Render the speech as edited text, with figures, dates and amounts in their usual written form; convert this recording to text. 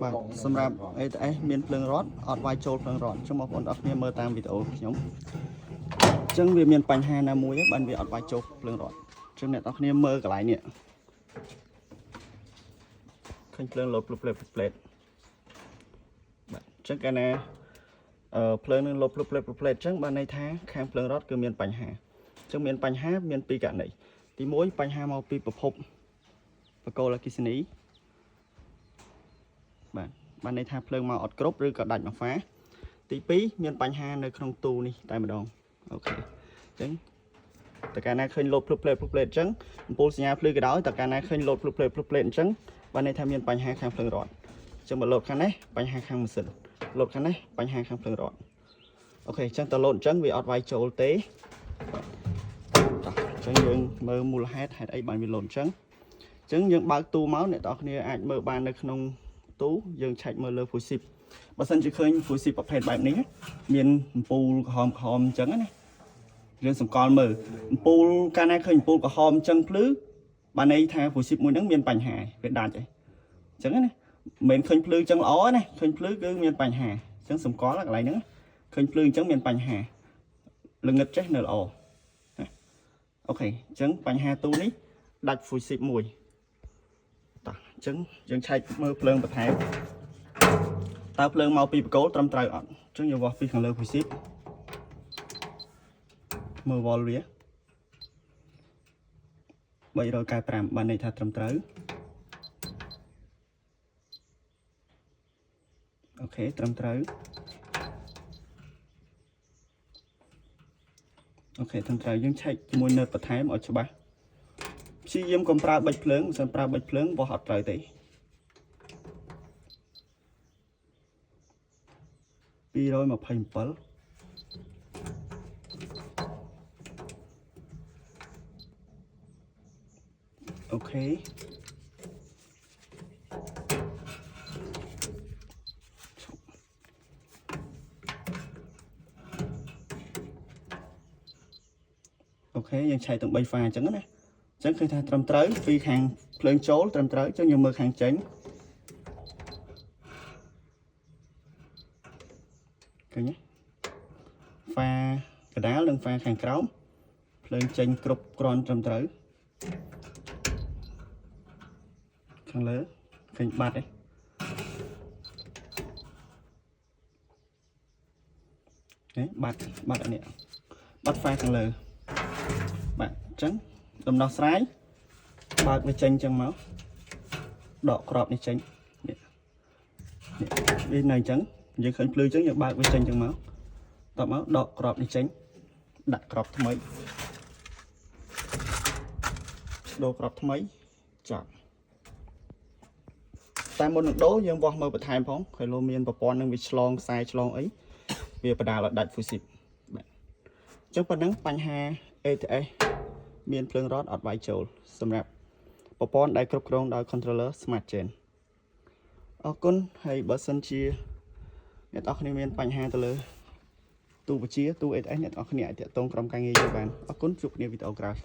បាទសម្រាប់អីទៅអេមានភ្លើងរត់អត់វាយចូលភ្លើងរត់ចឹងបងប្អូនអរគ្នាមើលតាមវីដេអូខ្ញុំចឹងវាមានបញ្ហាណាមួយបានវាអត់វាយចូលភ្លើងរត់ចឹងអ្នកនរគ្នាមើលកន្លែងនេះឃើញភ្លើងលោតផ្លេតបាទចឹងកាលណាភ្លើងនឹងលោតផ្លេតចឹងបានន័យថាខាងភ្លើងរត់គឺមានបញ្ហាចឹងមានបញ្ហាមានពីរករណីទី1បញ្ហាមកពីប្រភពបកគោលអគ្គិសនីបានន័យថាភ្លើងមកអត់គ្រប់ឬក៏ដាច់មកហ្វាទី2មានបញ្ហានៅក្នុងទូនេះតែម្ដងអូខេអញ្ចឹងតើកាលណាឃើញលោតផ្លេតអញ្ចឹងអំពូលសញ្ញាភ្លឺក៏ដោយតើកាលណាឃើញលោតផ្លេតអញ្ចឹងបានន័យថាមានបញ្ហាខាងភ្លើងរត់អញ្ចឹងបើលោតខាងនេះបញ្ហាខាងម៉ាស៊ីនលោតខាងនេះបញ្ហាខាងភ្លើងរត់អូខេអញ្ចឹងតើលោតអញ្ចឹងវាអត់វាយចូលទេអញ្ចឹងយើងមើលមូលហេតុអីបានវាលោតអញ្ចឹងយើងបើកទូមកអ្នកនរគ្នាអាចមើលបាននៅក្នុងទូយើងឆែកមើលលើ fusible បើសិនជាឃើញ fusible ប្រភេទបែបនេះមានអំពូលក្រហមអញ្ចឹងណាយើងសង្កល់មើលអំពូលកាលណាឃើញអំពូលក្រហមអញ្ចឹងភ្លឺបានន័យថា fusible មួយហ្នឹងមានបញ្ហាវាដាច់អញ្ចឹងណាមិនមែនឃើញភ្លឺអញ្ចឹងល្អណាឃើញភ្លឺគឺមានបញ្ហាអញ្ចឹងសង្កល់កន្លែងហ្នឹងឃើញភ្លឺអញ្ចឹងមានបញ្ហាល្ងឹតចេះនៅល្អអូខេអញ្ចឹងបញ្ហាទូនេះដាច់ fusible មួយតោះអញ្ចឹងយើងឆែកមើលភ្លើងបន្ថែមតើភ្លើងមកពីបកគោលត្រឹមត្រូវអត់អញ្ចឹងយើងវាស់ពីខាងលើ fusible មើលវល់វា395បានន័យថាត្រឹមត្រូវអូខេត្រឹមត្រូវអូខេត្រឹមត្រូវយើងឆែកជាមួយនៅបន្ថែមឲ្យច្បាស់ព្យាយាមកុំប្រើប៊ិចភ្លើងមិនសិនប្រើប៊ិចភ្លើងវាស់អត់ត្រូវទេ227អូខេអូខេយើងឆែកទាំង3ហ្វាអញ្ចឹងណាអញ្ចឹងឃើញថាត្រឹមត្រូវពីខាងភ្លើងចូលត្រឹមត្រូវអញ្ចឹងយើងមើលខាងចេញឃើញទេហ្វាកដាលនិងហ្វាខាងក្រោមភ្លើងចេញគ្រប់គ្រាន់ត្រឹមត្រូវខាងលើឃើញបាត់ទេបាត់អានេះបាត់ហ្វាខាងលើបាទអញ្ចឹងដំណោះស្រាយបើកវាចេញអញ្ចឹងមកដកក្របនេះចេញនេះវានៅអញ្ចឹងយើងឃើញភ្លឺអញ្ចឹងយើងបើកវាចេញអញ្ចឹងមកតមកដកក្របនេះចេញដាក់ក្របថ្មីដូរក្របថ្មីចប់តែមុននឹងដូរយើងវាស់មើលបន្ថែមផងឃើញលោមានប្រព័ន្ធនឹងវាឆ្លងខ្សែឆ្លងអីវាបដាលឲ្យដាច់ fusible បាទអញ្ចឹងប៉ុណ្ណឹងបញ្ហា ATS មានភ្លើងរត់អត់វាយចូលសម្រាប់ប្រព័ន្ធដែលគ្រប់គ្រងដោយ controller smart chain អរគុណហើយបើសិនជាអ្នកនរគ្នាមានបញ្ហាទៅលើទូបជាទូ ATS អ្នកនរគ្នាអាចតាក់ទងក្រុមការងារយើងបានអរគុណជួបគ្នាវីដេអូក្រោយ